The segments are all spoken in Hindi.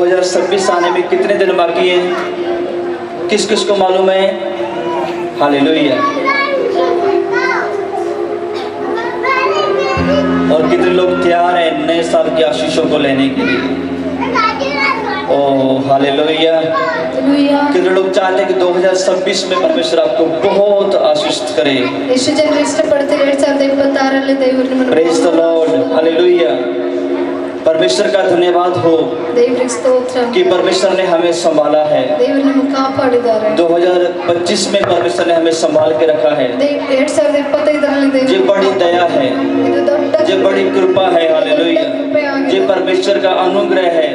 2026 आने में कितने दिन बाकी हैं? किस किस को मालूम है? हालेलुया। और कितने लोग तैयार हैं नए साल की आशीषों को लेने के लिए? Oh hallelujah. कितने लोग चाहते हैं कि 2026 में परमेश्वर आपको बहुत आशीष करे? Praise the Lord, hallelujah. परमेश्वर का धन्यवाद हो कि परमेश्वर ने हमें संभाला है। 2025 में परमेश्वर ने हमें संभाल के रखा है। ये बड़ी दया है, ये बड़ी कृपा है, हालेलुया। ये परमेश्वर का अनुग्रह है,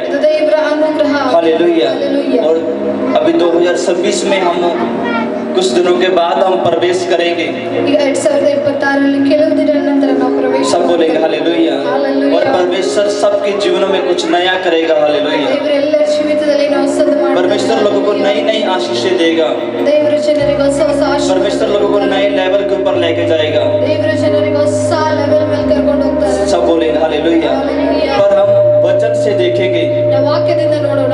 हालेलुया। और अभी 2026 में हम कुछ दिनों के बाद हम प्रवेश करेंगे। सब बोलेंगे हालेलुया। और परमेश्वर सबके जीवनों में कुछ नया करेगा, हालेलुया। परमेश्वर लोगों को नई नई आशीषें देगा। परमेश्वर लोगों को नए लेवल के ऊपर लेके जाएगा। सब बोलेंगे हालेलुया। पर हम वचन से देखेंगे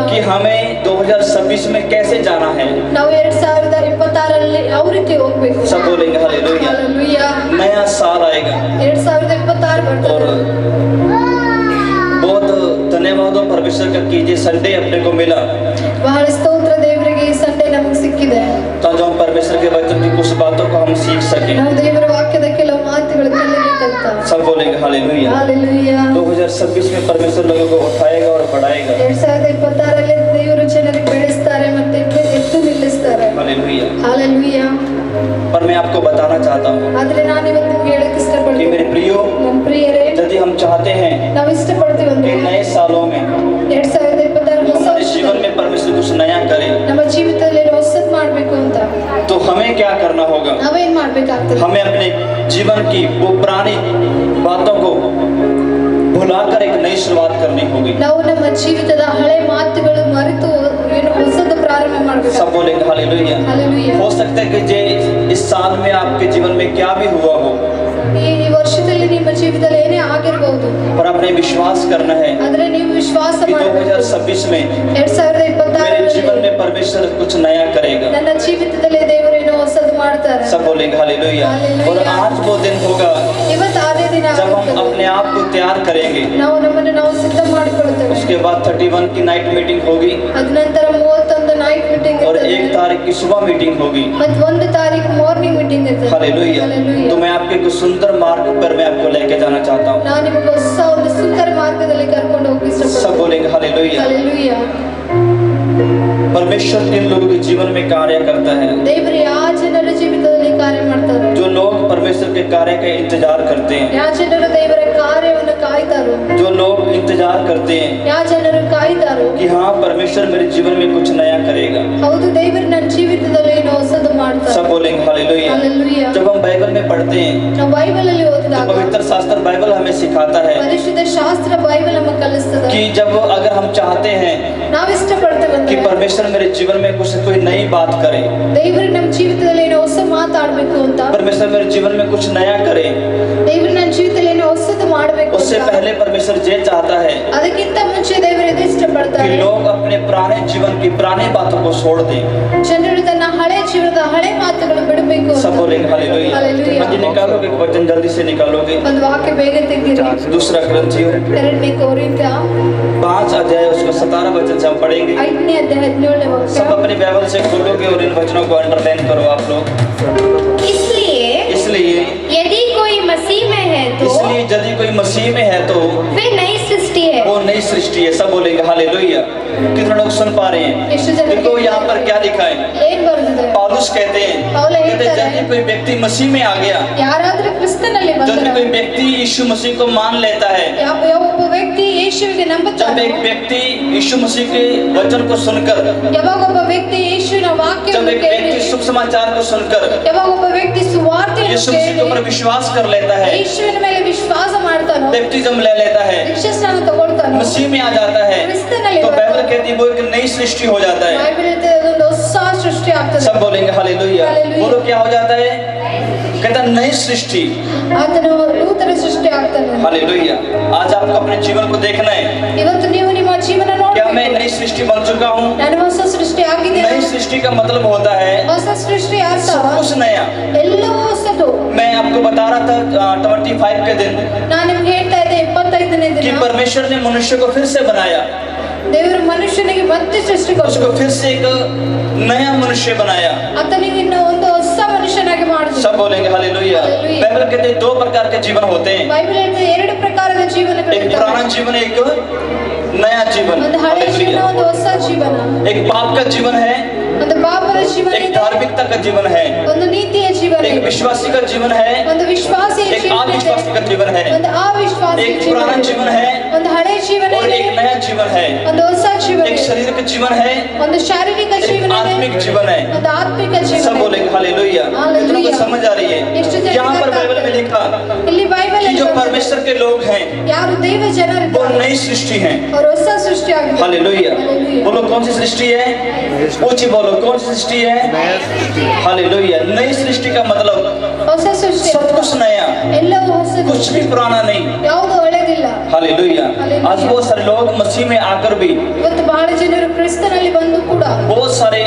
कि हमें 2026 में कैसे जाना है। सब बोलेंगे हालेलुया। नया साल आएगा और बहुत धन्यवाद हो परमेश्वर का कि ये संडे अपने को मिला। ताकि हम परमेश्वर के वचन की कुछ बातों को हम सीख सकें। सब बोलेंगे हालेलुया। 2026 में परमेश्वर लोगों को उठाएगा और बढ़ाएगा। हालेलुया। पर मैं आपको बताना चाहता हूँ कि मेरे प्रियो, यदि हम चाहते हैं कि नए सालों में हमारे जीवन में परमेश्वर कुछ नया करे, तो हमें क्या करना होगा? हमें अपने जीवन की वो पुरानी बातों को भुलाकर एक नई शुरुआत करनी होगी। सब बोलेंगे हालेलुया। हो सकता है कि जे इस साल में आपके जीवन में क्या भी हुआ हो, पर आपने विश्वास करना है कि 2026 में मेरे जीवन में परमेश्वर कुछ नया करेगा। सब बोलेंगे हालेलुया। और आज वो दिन होगा जब हम अपने आप को तैयार करेंगे। उसके बाद 31 की नाइट मीटिंग होगी और 1 तारीख की सुबह मीटिंग होगी। हालेलुया। तो मैं आपके कुछ सुंदर मार्ग पर मैं आपको लेके जाना चाहता हूँ। सब बोलेंगे हालेलुया। परमेश्वर इन लोगों के जीवन में कार्य करता है। जो लोग परमेश्वर के कार्य का इंतजार करते हैं, जो लोग इंतजार करते हैं कि हाँ परमेश्वर मेरे जीवन में कुछ नया करेगा। सब बोलेंगे हालेलुया। जब हम बाइबल में पढ़ते हैं तो पवित्र शास्त्र बाइबल हमें सिखाता है कि जब अगर हम चाहते हैं कि परमेश्वर मेरे जीवन में कुछ कोई नई बात करे, परमेश्वर मेरे जीवन में कुछ नया करे, उससे पहले परमेश्वर ये चाहता है कि लोग अपने पुराने जीवन की पुरानी बातों को छोड़ दें। सब बोलेंगे हालेलुया। हाँ जी, निकालोगे वचन जल्दी से निकालोगे। दूसरा ग्रंथियों 5 अध्याय उसको 17 वचन से हम पढ़ेंगे। सब अपनी बाइबल से खोलोगे और इन वचनों को अंडरलाइन करो आप लोग। इसलिए यदि कोई मसीह में है तो वे नई सृष्टि है। वो नई सृष्टि है। सब बोलेंगे हालेलुया। कितने लोग सुन पा रहे हैं? देखो यहाँ पर क्या लिखा है। पौलुस कहते हैं यदि कोई व्यक्ति मसीह में आ गया, यदि कोई व्यक्ति यीशु मसीह को मान लेता है, जब एक व्यक्ति यीशु मसीह के वचन को सुनकर, जब एक व्यक्ति शुभ समाचार को सुनकर यीशु मसीह के ऊपर विश्वास कर लेता है, बैप्टिज्म ले लेता है, मसीह में आ जाता है, तो बाइबल कहती है वो एक नई सृष्टि हो जाता है। सब बोलेंगे हालेलुया। बोलो क्या हो जाता है? कहता नई सृष्टि। हालेलुया। आज आपको अपने जीवन को देखना है, क्या मैं नई सृष्टि सृष्टि बन चुका हूँ। ನಾನು ಹೊಸ ಸೃಷ್ಟಿ ಆಗಿದ್ದೇನೆ. नई सृष्टि का मतलब होता है ಹೊಸ ಸೃಷ್ಟಿ ಅರ್ಥ सब कुछ नया। ಎಲ್ಲವೂ ಹೊಸದು. मैं आपको बता रहा था 25 के दिन ನಾನು ನಿಮ್ಗೆ ಹೇಳ್ತಾ ಇದ್ದೆ 25ನೇ कि ದಿನ परमेश्वर ने मनुष्य को फिर से बनाया, ದೇವರು ಮನುಷ್ಯನಿಗೆ ಮತ್ತೆ ಸೃಷ್ಟಿ उसको ಕೊಟ್ಟರು. फिर से एक नया मनुष्य बनाया। ಆತನಿಗೆ ಇನ್ನು ಒಂದು ಹೊಸ ಮನುಷ್ಯನಾಗಿ ಮಾಡಿದ್ರು. सब बोलेंगे हालेलुया। हालेलुया। बाइबल कहते हैं 2 प्रकार के जीवन होते हैं, ಬೈಬಲ್ ಹೇಳ್ತದೆ ಎರಡು ಪ್ರಕಾರದ एक ಜೀವನಗಳಿವೆ. पुराना जीवन, एक नया जीवन। ಒಂದು ಹಳೆ ಜೀವನ, हालेलुया। ಒಂದು ಹೊಸ ಜೀವನ. एक पाप का जीवन है, ಒಂದು ಪಾಪದ ಜೀವನ एक ಇದೆ, धार्मिकता का जीवन है, ಒಂದು ನೀತಿಯ ಜೀವನ एक ಇದೆ, विश्वासी का जीवन है, ಒಂದು ವಿಶ್ವಾಸಿಯ एक ಜೀವನ ಇದೆ, अविश्वासी का जीवन है, ಒಂದು ಅವಿಶ್ವಾಸಿ एक पुराना जीवन है ಒಂದು ಹಳೆ ಜೀವನ और ಇದೆ, एक नया जीवन है, ಒಂದು ಹೊಸ ಜೀವನ एक ಇದೆ, शरीर का जीवन है, ಒಂದು ಶಾರೀರಿಕ एक ಜೀವನ ಇದೆ, आत्मिक जीवन है। ಒಂದು ಆತ್ಮಿಕ सब ಜೀವನ ಇದೆ. बोलेंगे हालेलुया। हालेलुया। कितनों को समझ आ रही है? ಎಷ್ಟು ಜನರಿಗೆ यहाँ पर ಅರ್ಥ बाइबल में ಆಗ್ತದೆ? लिखा ಇಲ್ಲಿ ಬೈಬಲ್ कि जो परमेश्वर के लोग हैं ಯಾರು ದೈವ वो ಜನರಿದ್ದಾರೆ नई सृष्टि है। ಅವರು ಹೊಸ ಸೃಷ್ಟಿ ಆಗಿದ್ದಾರೆ. हालेलुया। हालेलुया। बोलो कौन सी सृष्टि है? ऊंची बोलो कौन सी सृष्टि है? हालेलुया। नई सृष्टि का मतलब ಹೊಸ ಸೃಷ್ಟಿ सब कुछ नया, ಎಲ್ಲವೂ ಹೊಸದು, कुछ भी पुराना नहीं। ಯಾವುದು ಹಳೆದಿಲ್ಲ. हालेलुया। हालेलुया। आज बहुत सारे लोग मसीह में आकर भी ಇವತ್ತು ಬಹಳ ಜನರು ಕ್ರಿಸ್ತನಲ್ಲಿ ಬಂದು ಕೂಡ बहुत सारे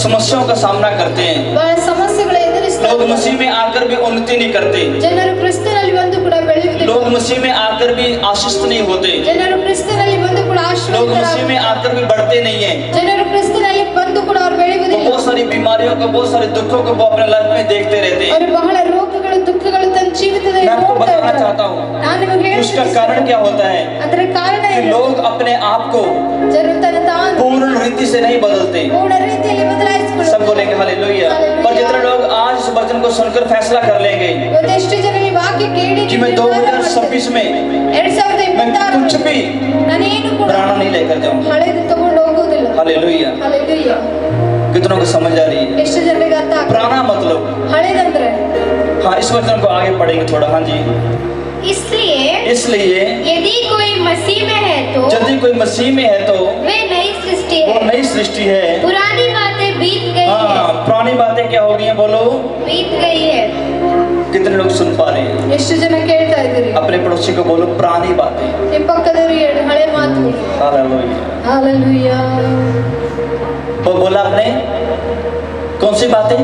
समस्याओं का सामना करते हैं। ಬಹಳ ಸಮಸ್ಯೆಗಳ ಎದುರಿಸ್ತಾರೆ. लोग मसीह में आकर भी उन्नति नहीं करते, ಜನರು ಕ್ರಿಸ್ತನಲ್ಲಿ ಬಂದು ಕೂಡ ಬೆಳೆಯುವುದಿಲ್ಲ. लोग मसीह में आकर भी आशीष नहीं होते, ಜನರು ಕ್ರಿಸ್ತನಲ್ಲಿ ಬಂದು ಕೂಡ लोग मसीह ಆಶೀರ್ವಾದರಾಗುತ್ತಾರೆ. में आकर भी बढ़ते नहीं हैं। ಜನರು ಕ್ರಿಸ್ತನಲ್ಲಿ ಬಂದು ಕೂಡ ಅವರು वो ಬೆಳೆಯುವುದಿಲ್ಲ. बहुत सारी बीमारियों को, बहुत सारे दुखों को वो अपने लाइफ में देखते रहते हैं। ಅವರು ಬಹಳ ರೋಗಗಳು ದುಃಖಗಳು ತನ್ನ ಜೀವಿತದಲ್ಲಿ मैं आपको ನೋಡ್ತಾ बताना ಇದ್ದಾರೆ. चाहता हूँ ನಾನು ನಿಮಗೆ उसका ಹೇಳ್ತೀನಿ, कारण क्या होता है ಅದರ ಕಾರಣ कि ಏನು? लोग अपने आप को ಜನರು ತನ್ನ ತಾನು पूर्ण रीति से नहीं बदलते। ಪೂರ್ಣ ರೀತಿಯಲ್ಲಿ ಬದಲಾಯಿಸಿಕೊಳ್ಳುತ್ತಾರೆ. सब बोलेंगे हालेलुया। पर जितने लोग आज इस वचन को सुनकर फैसला कर लेंगे ಇವತ್ತೆಷ್ಟು ಜನ ಈ ವಾಕ್ಯ ಕೇಳಿ कि मैं 2026 में 2026 मैं कुछ भी ನಾನೇನು ಕೂಡ पुराना नहीं लेकर जाऊंगा। ಹಳೆದು ತಗೊಂಡು ಹೋಗುವುದಿಲ್ಲ. हालेलुया। ಹಾಲೆಲೂಯಾ. कितनों को समझ आ रही है? ಎಷ್ಟು ಜನರಿಗೆ ಅರ್ಥ ಆಗ್ತದೆ? पुराना मतलब, ಹಳೆದಂದ್ರೆ हाँ इस वचन को आगे पढ़ेंगे थोड़ा। हाँ जी। इसलिए इसलिए यदि कोई मसीह में है तो यदि कोई मसीह में है तो वे नई सृष्टि वो है, नई सृष्टि है। पुरानी बातें बीत गई है, हाँ पुरानी बातें क्या हो गई हैं बोलो? बीत गई है. कितने लोग सुन पा रहे हैं? ಎಷ್ಟು ಜನ ಕೇಳ್ತಾ ಇದ್ದೀರಿ? अपने पड़ोसी को बोलो पुरानी बातें। ನಿಮ್ಮ ಪಕ್ಕದವರಿಗೆ ಹೇಳಿ ಹಳೆ ಮಾತುಗಳು. हालेलुया। ಹಾಲೆಲೂಯಾ. वो बोला आपने कौन सी बातें?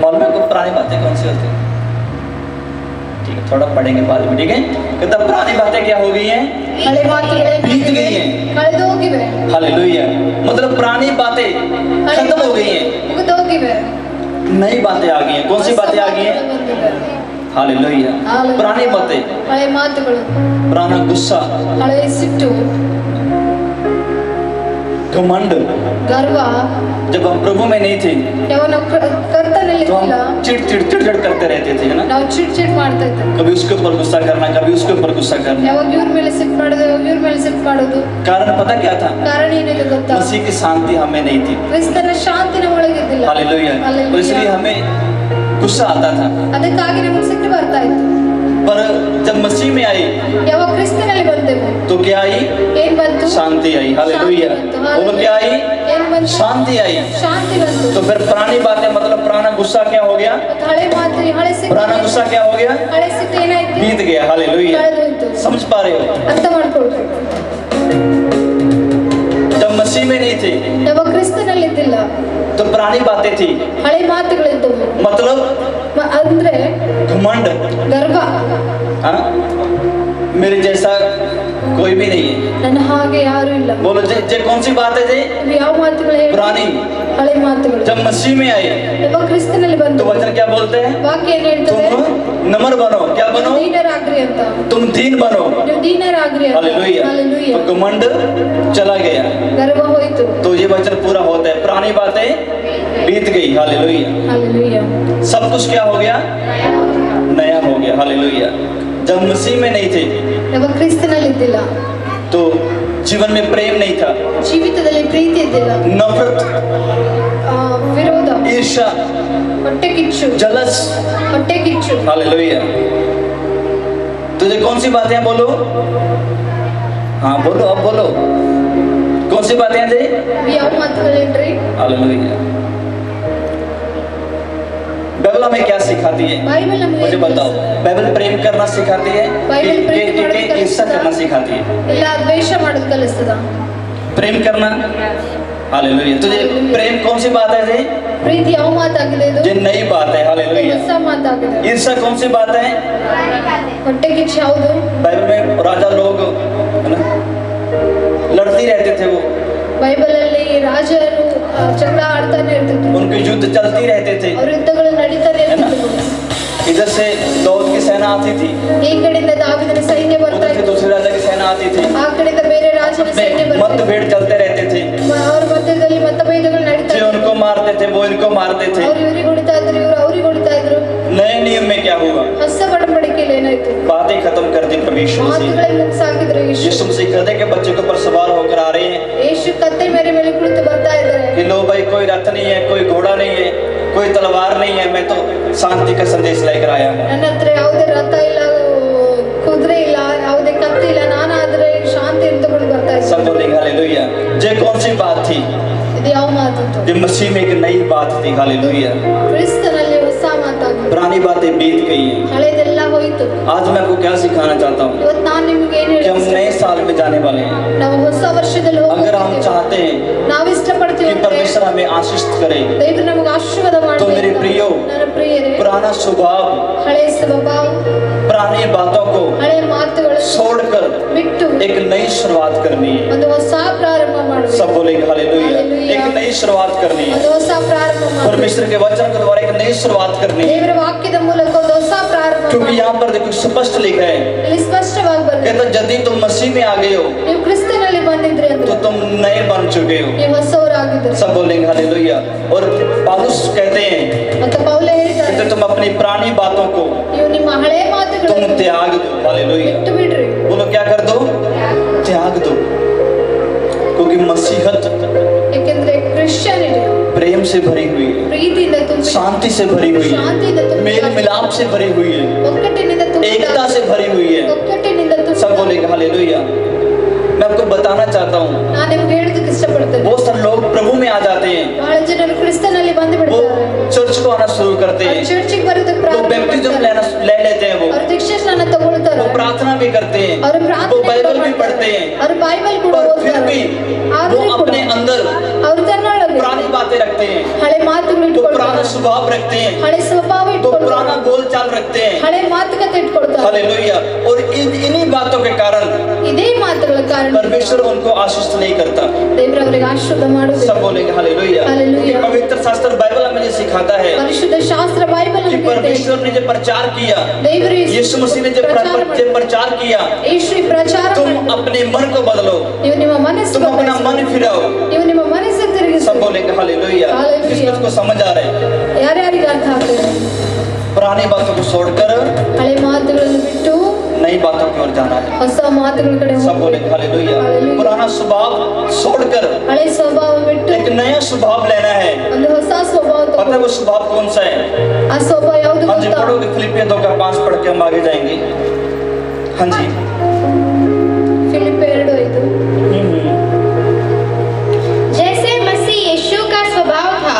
मालूम है को पुरानी बातें कौन सी होती हैं? ठीक है थोड़ा पढ़ेंगे बाद में, ठीक है? कहता पुरानी बातें क्या हो गई हैं? ಹಳೆ ಮಾತುಗಳು बीत गई हैं। ಕಳೆದು ಹೋಗಿವೆ. हालेलुया। मतलब पुरानी बातें खत्म हो गई हैं, ಮುಗಿದು ಹೋಗಿವೆ. नई बातें आ गई हैं। कौन सी बातें आ गई हैं? हालेलुया। हालेलुया. पुरानी बातें, ಹಳೆ ಮಾತುಗಳು, पुराना गुस्सा, ಹಳೆ ಸಿಟ್ಟು, घमंड। ಗರ್ವ. जब हम प्रभु में नहीं थे ಯಾವಾಗ ನಾವು ಕರ್ತನಲ್ಲಿ तो ಇರಲಿಲ್ಲ, हम चिड़ करते रहते थे, है ना? ನಾವು ಚಿಡ್ ಮಾಡ್ತಾ ಇದ್ದೆ. कभी उसके ऊपर गुस्सा करना, कभी उसके ऊपर गुस्सा करना। ಯಾವಾಗ ಇವ್ರ ಮೇಲೆ ಸಿಟ್ ಮಾಡೋದು, ಯಾವಾಗ ಇವ್ರ ಮೇಲೆ ಸಿಟ್ ಮಾಡೋದು. कारण पता क्या था? ಕಾರಣ ಏನಿದೆ ಗೊತ್ತಾ? मसीह की शांति हमें नहीं थी। ಕ್ರಿಸ್ತನ ಶಾಂತಿ ನಮ್ಮ ಒಳಗಿದ್ದಿಲ್ಲ. हालेलुया। और इसलिए हमें गुस्सा आता था। ಅದಕ್ಕಾಗಿ ನಮಗೆ ಸಿಟ್ಟು ಬರ್ತಾ ಇತ್ತು. पर जब मसीह में आई ಯಾವಾಗ ಕ್ರಿಸ್ತನಲ್ಲಿ ಬಂದೆವು, तो क्या आई? ಏನ್ ಬಂತು? शांति आई। हालेलुया। बोलो क्या आई? ಏನ್ ಬಂತು? शांति आई। ಶಾಂತಿ ಬಂತು. तो फिर पुरानी बातें मतलब पुराना गुस्सा क्या हो गया? ಮತ್ತೆ ಹಳೆ ಮಾತು, ಹಳೆ ಸಿಟ್ಟು, पुराना गुस्सा क्या हो गया? ಹಳೆ ಸಿಟ್ಟು ಏನಾಯ್ತು? बीत गया। हालेलुया। ಕಳೆದೋಯ್ತು. समझ पा रहे हो? ಅರ್ಥ ಮಾಡ್ಕೊಳ್ರಿ. जब मसीह में नहीं थे ಯಾವಾಗ ಕ್ರಿಸ್ತನಲ್ಲಿ ಇದ್ದಿಲ್ಲ, तो पुरानी बातें थी, ಹಳೆ ಮಾತುಗಳಿದ್ದವು. मतलब ಅಂದ್ರೆ घमंड। ಗರ್ವ. हाँ? मेरे जैसा कोई भी नहीं है। ನನ್ನ ಹಾಗೆ ಯಾರು ಇಲ್ಲ. बोलो जे कौन सी बात है जे? ಇವು ಯಾವ ಮಾತುಗಳು ಹೇಳಿ? पुरानी। ಹಳೆ ಮಾತುಗಳು. जब मसीह में आए ಯಾವಾಗ ಕ್ರಿಸ್ತನಲ್ಲಿ तो ಬಂದು वचन क्या बोलते हैं? ವಾಕ್ಯ ಏನ್ ಹೇಳ್ತದೆ? तुम नम्र बनो। क्या बनो? ದೀನರಾಗ್ರಿ ಅಂತ. तुम दीन बनो। ನೀವು ದೀನರಾಗ್ರಿ ಅಂತ. हालेलुया। ಹಾಲೆಲೂಯಾ. तो घमंड चला गया। ಗರ್ವ ಹೋಯ್ತು. तो ये वचन पूरा होता है, पुरानी बातें बीत गई। हालेलुया। ಹಾಲೆಲೂಯಾ. सब कुछ क्या हो गया? नया हो गया। हालेलुया। जब मसीह में नहीं थे ಯಾವಾಗ ಕ್ರಿಸ್ತನಲ್ಲಿ ಇದ್ದಿಲ್ಲ, तो जीवन में प्रेम नहीं था, ಜೀವಿತದಲ್ಲಿ ಪ್ರೀತಿ ಇದ್ದಿಲ್ಲ, नफरत, ವಿರೋಧ, ईर्ष्या, ಹೊಟ್ಟೆ ಕಿಚ್ಚು, जलस। ಹೊಟ್ಟೆ ಕಿಚ್ಚು. हालेलुया। तुझे कौन सी बातें हैं बोलो? हाँ बोलो, अब बोलो कौन सी बातें हैं जी? ಇವು ಯಾವ ಮಾತುಗಳೇನ್ರಿ? हालेलुया। बाइबल हमें क्या सिखाती है? ಬೈಬಲ್ ನಮಗೆ मुझे बताओ। बाइबल प्रेम करना सिखाती है बाइबल प्रेम कि ईर्ष्या करना सिखाती है? ಇಲ್ಲ ದ್ವೇಷ ಮಾಡೋದು ಕಲಿಸ್ತದ? प्रेम करना, हालेलुया। तुझे प्रेम कौन सी बात है? ಪ್ರೀತಿ ಯಾವ ಮಾತಾಗಿದೆ ಇದು? ये नई बात है, हालेलुया। ಹೊಸ ಮಾತಾಗಿದೆ। ईर्ष्या कौन सी बात है? ಹೊಟ್ಟೆ ಕಿಚ್ಚು ಯಾವುದು? बाइबल में राजा लोग है ना, लड़ती रहते थे, वो ಬೈಬಲ್ ಅಲ್ಲಿ ರಾಜರು ಜಗಳ ಆಡ್ತಾನೆ ಇರ್ತಿದ್ರು, उनके युद्ध चलती रहते थे। ಅವ್ರ ಯುದ್ಧಗಳು ನಡೀತಾನೆ ಇರ್ತಿದ್ರು। इधर से दाऊद की सेना आती थी, ಈ ಕಡೆಯಿಂದ ದಾವೀದನ ಸೈನ್ಯ ಬರ್ತಾ उधर से ಇತ್ತು, दूसरे राजा की सेना आती थी, ಆ ಕಡೆಯಿಂದ ಬೇರೆ ರಾಜನ ಸೈನ್ಯ ಬರ್ತಾ ಇತ್ತು। मतभेद चलते रहते थे। ಅವ್ರ ಮಧ್ಯದಲ್ಲಿ मतभेदಗಳು ನಡೀತಾ जो ಇತ್ತು, उनको मारते थे वो इनको मारते थे। ಅವ್ರು ಇವ್ರಿಗೆ ಹೊಡಿತಾ ಇದ್ರು, ಇವ್ರು ಅವ್ರಿಗೆ ಹೊಡಿತಾ ಇದ್ರು। नए नियम में क्या हुआ? ಹೊಸ ಒಡಂಬಡಿಕೆಯಲ್ಲಿ ಏನಾಯ್ತು? बातें खत्म कर दी प्रभु यीशु मसीह। ಮಾತುಗಳೇ ಮುಗಿಸಾಕಿದ್ರು ಯೇಸು। यीशु मसीह गधे के बच्चे के ऊपर सवार होकर आ रहे हैं ಯೇಸು ಕತ್ತೆ ಮೇಲೆ ಕುಳಿತು ಬರ್ತಾ ಇದ್ದಾರೆ। कि लो भाई, कोई रथ नहीं है, कोई घोड़ा नहीं है, कोई तलवार नहीं है, मैं तो शांति का संदेश लेकर आया हूँ। ನನ್ನ ಹತ್ರ ಯಾವುದೇ ರಥ ಇಲ್ಲ, ಕುದುರೆ ಇಲ್ಲ, ಯಾವುದೇ ಕತ್ತಿ ಇಲ್ಲ, ನಾನಾದ್ರೆ ಶಾಂತಿ ಅಂತ ತಗೊಂಡು ಬರ್ತಾ ಇದ್ದೆ। सब बोलेंगे हालेलुया। ये कौन सी बात थी? ಇದು ಯಾವ ಮಾತಿತ್ತು? जो मसीह में एक नई बात थी, हालेलुया। ಕ್ರಿಸ್ತನಲ್ಲಿ ಹೊಸ ಮಾತಾಗಿದೆ, पुरानी बातें बीत गई हैं। ಹಳೆದೆಲ್ಲ ಹೋಯ್ತು। आज मैं आपको क्या सिखाना चाहता हूँ ಇವತ್ತು ನಾನು ನಿಮ್ಗೆ ಏನು कि हम ಹೇಳ್ತೀನಿ? नए साल में जाने वाले हैं। ನಾವು ಹೊಸ ವರ್ಷದಲ್ಲಿ अगर हम ಹೋಗ್ತಿದ್ದೇವೆ, चाहते हैं ನಾವು ಇಷ್ಟಪಡ್ತೀವಿ कि ಅಂದ್ರೆ परमेश्वर हमें आशीष करे, ದೇವರು ನಮಗೆ ಆಶೀರ್ವಾದ तो मेरे ಮಾಡಬೇಕು। प्रियो, ನನ್ನ ಪ್ರಿಯರೇ, पुराना स्वभाव, ಹಳೆಯ ಸ್ವಭಾವ, पुरानी बातों को ಹಳೆಯ ಮಾತುಗಳು छोड़कर ಬಿಟ್ಟು एक नई शुरुआत करनी है। ಒಂದು ಹೊಸ ಪ್ರಾರಂಭ ಮಾಡಬೇಕು। सब बोलेंगे हालेलुया। हालेलुया। एक नई शुरुआत करनी है, ಒಂದು ಹೊಸ ಪ್ರಾರಂಭ ಮಾಡಬೇಕು। परमेश्वर के वचन के द्वारा एक नई शुरुआत करनी है। ದೇವರ ವಾಕ್ಯದ ಮೂಲಕ ಒಂದು ಹೊಸ ಪ್ರಾರಂಭ क्योंकि ಮಾಡಿ। यहाँ पर देखो स्पष्ट लिखा है, ಇಲ್ಲಿ ಸ್ಪಷ್ಟವಾಗಿ ಬರುತ್ತೆ, कहता यदि तुम मसीह में आ गए हो ನೀವು ಕ್ರಿಸ್ತನಲ್ಲಿ ಬಂದಿದ್ರಿ तो ಅಂದ್ರೆ तुम नए बन चुके हो। ನೀವು ಹೊಸವರಾಗಿದ್ರಿ। सब बोलेंगे हालेलुया। और पौलुस कहते हैं ಮತ್ತೆ ಪೌಲ ಹೇಳ್ತಾರೆ, कि तुम अपनी पुरानी बातों को ನೀವು ನಿಮ್ಮ ಹಳೆಯ तुम ಮಾತುಗಳನ್ನು त्याग दो, हालेलुया। ಬಿಟ್ಟು ಬಿಡ್ರಿ। बोलो क्या कर दो? त्याग दो। क्योंकि मसीहत ಯಾಕೆಂದ್ರೆ ಕ್ರಿಶ್ಚಿಯಾನಿಟಿ प्रेम से भरी हुई है, ಪ್ರೀತಿಯಿಂದ ತುಂಬಿ, शांति से भरी हुई है, ಶಾಂತಿಯಿಂದ ತುಂಬಿ, मेल मिलाप से भरी हुई है, ಒಕ್ಕಟ್ಟಿನಿಂದ ತುಂಬಿ, एकता से भरी हुई है। ಒಕ್ಕಟ್ಟಿನಿಂದ ತುಂಬಿ। सब बोलेंगे हालेलुया। मैं आपको बताना चाहता हूँ, ನಾನು ನಿಮ್ಗೆ ಹೇಳೋದಕ್ಕೆ ಇಷ್ಟಪಡ್ತೇನೆ, बहुत सारे लोग प्रभु में आ जाते हैं, ಬಹಳ ಜನರು ಕ್ರಿಸ್ತನಲ್ಲಿ ಬಂದು वो ಬಿಡ್ತಾರೆ, चर्च को आना शुरू करते हैं, ಚರ್ಚಿಗೆ ಬರೋದಕ್ಕೆ वो ಪ್ರಾರಂಭ बैप्टिज्म ಮಾಡ್ತಾರೆ, ले लेते हैं, ಅವರು ದೀಕ್ಷಾ ಸ್ನಾನ ತಗೊಳ್ತಾರೆ, वो प्रार्थना भी करते हैं, ಅವರು वो ಪ್ರಾರ್ಥನೆ बाइबल ಕೂಡ भी ಮಾಡ್ತಾರೆ, पढ़ते हैं, ಅವರು ಬೈಬಲ್ ಕೂಡ पर फिर ಓದ್ತಾರೆ, भी वो ಆದ್ರೂ ಕೂಡ अपने अंदर ಅವರು ತನ್ನೊಳಗೆ पुरानी बातें रखते हैं, ಹಳೆ ಮಾತುಗಳು वो पुराना ಇಟ್ಕೊಳ್ತಾರೆ, स्वभाव रखते हैं, ಹಳೆ ಸ್ವಭಾವ वो ಇಟ್ಕೊಳ್ತಾರೆ, पुराना बोल चाल रखते हैं, ಹಳೆ ಮಾತುಕತೆ ಇಟ್ಕೊಳ್ತಾರೆ। हालेलुया। और इन्हीं बातों के कारण ಇದೇ ಮಾತುಗಳ ಕಾರಣ परमेश्वर उनको आशीष नहीं करता। ದೇವರು ಅವರಿಗೆ ಆಶೀರ್ವಾದ ಮಾಡುವುದಿಲ್ಲ। सब बोलेंगे हालेलुया। हालेलुया। क्योंकि पवित्र शास्त्र बाइबल हमें ये सिखाता है ಪರಿಶುದ್ಧ ಶಾಸ್ತ್ರ ಬೈಬಲ್ कि परमेश्वर ने जो प्रचार किया, ದೇವರು यीशु मसीह ने जो प्रचार किया, ಯೇಸು ಪ್ರಚಾರ तुम ಮಾಡಿ, अपने मन को बदलो, ನೀವು ನಿಮ್ಮ ಮನಸ್ಸು तुम अपना मन फिराओ। ನೀವು ನಿಮ್ಮ ಮನಸ್ಸು ತಿರುಗಿಸಿ। सब बोलेंगे हालेलुया। हालेलुया। किस किस को समझ आ रहा है? ಯಾರ್ಯಾರಿಗೆ ಅರ್ಥ ಆಗ್ತದೆ? पुरानी बातों को छोड़कर ಹಳೆ ಮಾತುಗಳನ್ನು ಬಿಟ್ಟು नई बातों की ओर जाना है। ಹೊಸ ಮಾತುಗಳ ಕಡೆ सब ಹೋಗಿ, बोलेंगे हालेलुया। हालेलुया। पुराना स्वभाव छोड़कर ಹಳೆ ಸ್ವಭಾವ ಬಿಟ್ಟು एक नया स्वभाव लेना है। ಒಂದು ಹೊಸ ಸ್ವಭಾವ पता है ತಗೊಂಡು, वो स्वभाव कौन सा है? ಆ ಸ್ವಭಾವ ಯಾವುದು हाँ जी, ಗೊತ್ತಾ? पढ़ोगे फिलिपियन 2:5 पढ़ के हम आगे जाएंगे। हाँ जी। ಫಿಲಿಪ್ಪಿ 2:5 जैसे मसीह यीशु का स्वभाव था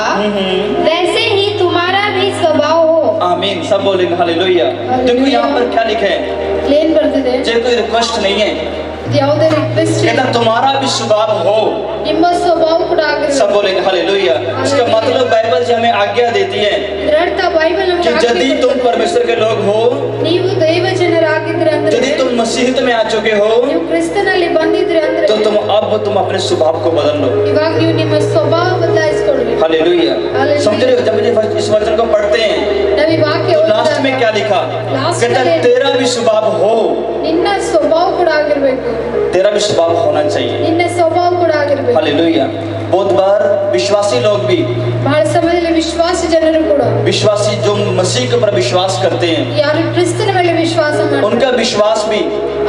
वैसे ही तुम्हारा भी स्वभाव हो। आमीन। सब बोलेंगे हालेलुया। देखो यहाँ पर क्या लिखा है, ಏನ್ ಬರ್ತಿದೆ? ये कोई रिक्वेस्ट नहीं है, ಇದು ಯಾವುದೇ ರಿಕ್ವೆಸ್ಟ್ कहता तुम्हारा भी स्वभाव हो। ನಿಮ್ಮ ಸ್ವಭಾವ ಕೂಡ सब ಆಗಿರಬೇಕು। बोलेंगे हालेलुया। इसका मतलब बाइबल जी हमें आज्ञा देती है ಇದರ ಅರ್ಥ ಬೈಬಲ್ कि ನಮಗೆ यदि ಆಜ್ಞೆ तुम ಕೊಡ್ತದೆ. परमेश्वर के लोग हो, ನೀವು ದೈವ ಜನರಾಗಿದ್ರೆ ಅಂದ್ರೆ, यदि तुम मसीहत में आ चुके हो, ನೀವು ಕ್ರಿಸ್ತನಲ್ಲಿ ಬಂದಿದ್ರೆ ಅಂದ್ರೆ, तो तुम अपने स्वभाव को बदल लो। ಇವಾಗ ನೀವು ನಿಮ್ಮ ಸ್ವಭಾವ ಬದಲಾಯಿಸಿಕೊಳ್ಳಿ। हालेलुया। हालेलुया। समझ रहे हो? जब ये इस वचन को पढ़ते हैं ನಾವು ಈ ವಾಕ್ಯ तो लास्ट में क्या लिखा? लास्ट कहता में- तेरा भी स्वभाव हो, ನಿನ್ನ ಸ್ವಭಾವ ಕೂಡ ಆಗಿರ್ಬೇಕು, तेरा भी स्वभाव होना चाहिए। ನಿನ್ನ ಸ್ವಭಾವ ಕೂಡ ಆಗಿರ್ಬೇಕು। हालेलुया। बहुत बार विश्वासी लोग भी, ಬಹಳ ಸಮಯದಲ್ಲಿ ವಿಶ್ವಾಸಿ ಜನರು ಕೂಡ, विश्वासी जो मसीह के ऊपर विश्वास करते हैं, ಯಾರು ಕ್ರಿಸ್ತನ ಮೇಲೆ ವಿಶ್ವಾಸ ಮಾಡ್ತಾರೆ, उनका विश्वास भी,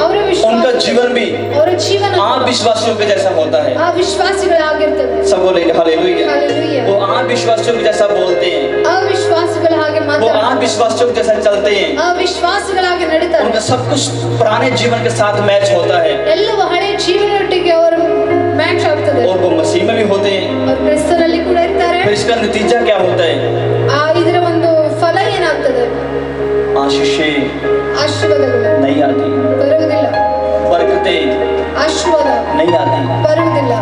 ಅವರ ವಿಶ್ವಾಸ, उनका जीवन भी ಅವರ ಜೀವನ आम विश्वासियों के जैसा होता है। ಆ ವಿಶ್ವಾಸಿಗಳಾಗಿರ್ತದೆ। सब बोलेंगे हालेलुया। हालेलुया। वो आम विश्वासियों के जैसा बोलते हैं, ಅವಿಶ್ವಾಸಿಗಳ ಹಾಗೆ वो ಮಾತಾಡ್ತಾರೆ, आम विश्वासियों के जैसा चलते हैं, ಅವಿಶ್ವಾಸಿಗಳಾಗಿ ನಡೀತಾರೆ। उनका सब कुछ पुराने जीवन के साथ मैच होता है, ಎಲ್ಲವೂ ಹಳೆ ಜೀವನೊಟ್ಟಿಗೆ ಅವರು ಮ್ಯಾಚ್ ಆಗ್ತದೆ। और वो मसीह में भी होते हैं। ಅವರು ಕ್ರಿಸ್ತನಲ್ಲಿ ಕೂಡ ಇರ್ತಾರೆ। फिर इसका नतीजा क्या होता है? ಇದರ ಒಂದು ಫಲ ಏನಾಗ್ತದೆ? आशीषें ಆಶೀರ್ವಾದಗಳು नहीं आती, ಬರುವುದಿಲ್ಲ, बरकतें ಆಶೀರ್ವಾದ नहीं आती, ಬರುವುದಿಲ್ಲ,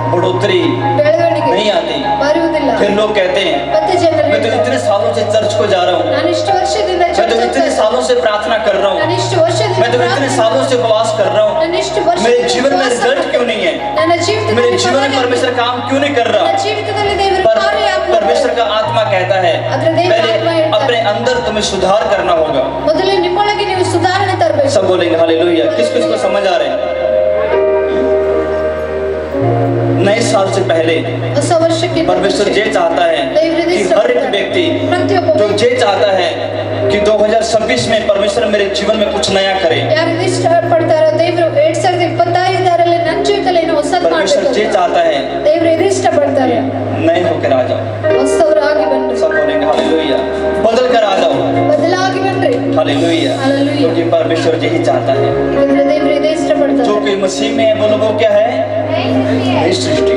बढ़ोतरी ಬೆಳವಣಿಗೆ नहीं आती। ಬರುವುದಿಲ್ಲ फिर लोग कहते हैं ಮತ್ತೆ ಜನರು मैं तो इतने सालों से चर्च को जा रहा हूँ, ನಾನು ಇಷ್ಟು ವರ್ಷದಿಂದ मैं तो इतने सालों से प्रार्थना कर रहा ನಾನು हूँ, ಇಷ್ಟು ವರ್ಷದಿಂದ मैं तो इतने सालों से उपवास कर रहा हूँ, ನಾನು ಇಷ್ಟು ವರ್ಷ मेरे जीवन में रिजल्ट क्यों नहीं है, ನನ್ನ ಜೀವಿತದಲ್ಲಿ मेरे जीवन में परमेश्वर काम क्यों नहीं कर रहा। ನನ್ನ ಜೀವಿತದಲ್ಲಿ ದೇವರು पर ಕಾರ್ಯ ಯಾಕೆ परमेश्वर का आत्मा कहता है अगर देव पहले आत्मा कहता है, अपने अंदर तुम्हें सुधार करना होगा। ಮೊದಲು ನಿಮ್ಮೊಳಗೆ ನೀವು ಸುಧಾರಣೆ ತರಬೇಕು सब बोलेंगे हालेलुया। किस किस को समझ आ रहे हैं? नए साल से पहले ಹೊಸ ವರ್ಷಕ್ಕೆ परमेश्वर ये चाहता है कि हर एक व्यक्ति ಪ್ರತಿಯೊಬ್ಬ तो ये चाहता है कि 2026 में परमेश्वर मेरे जीवन में कुछ नया करे। ಯಾರು ಇಷ್ಟಪಡ್ತಾರೋ ದೇವರು 2025ರಲ್ಲಿ ನನ್ನ ಜೀವಿತದಲ್ಲಿ ಏನೋ ಹೊಸದು परमेश्वर ಮಾಡಬೇಕು ये चाहता है ದೇವರು ಇದು ಇಷ್ಟಪಡ್ತಾರೆ नए होकर आ जाओ। ಹೊಸವರಾಗಿ ಬನ್ನಿ सब बोलेंगे हालेलुया। बदल कर आ जाओ ಬದಲಾಗಿ ಬನ್ನಿ हालेलुया। हालेलुया। क्योंकि परमेश्वर यही चाहता है ಯಾಕಂದ್ರೆ ದೇವರು ಇದೇ ಇಷ್ಟಪಡ್ತಾರೆ जो कि मसीह में है वो लोगों क्या है नई सृष्टि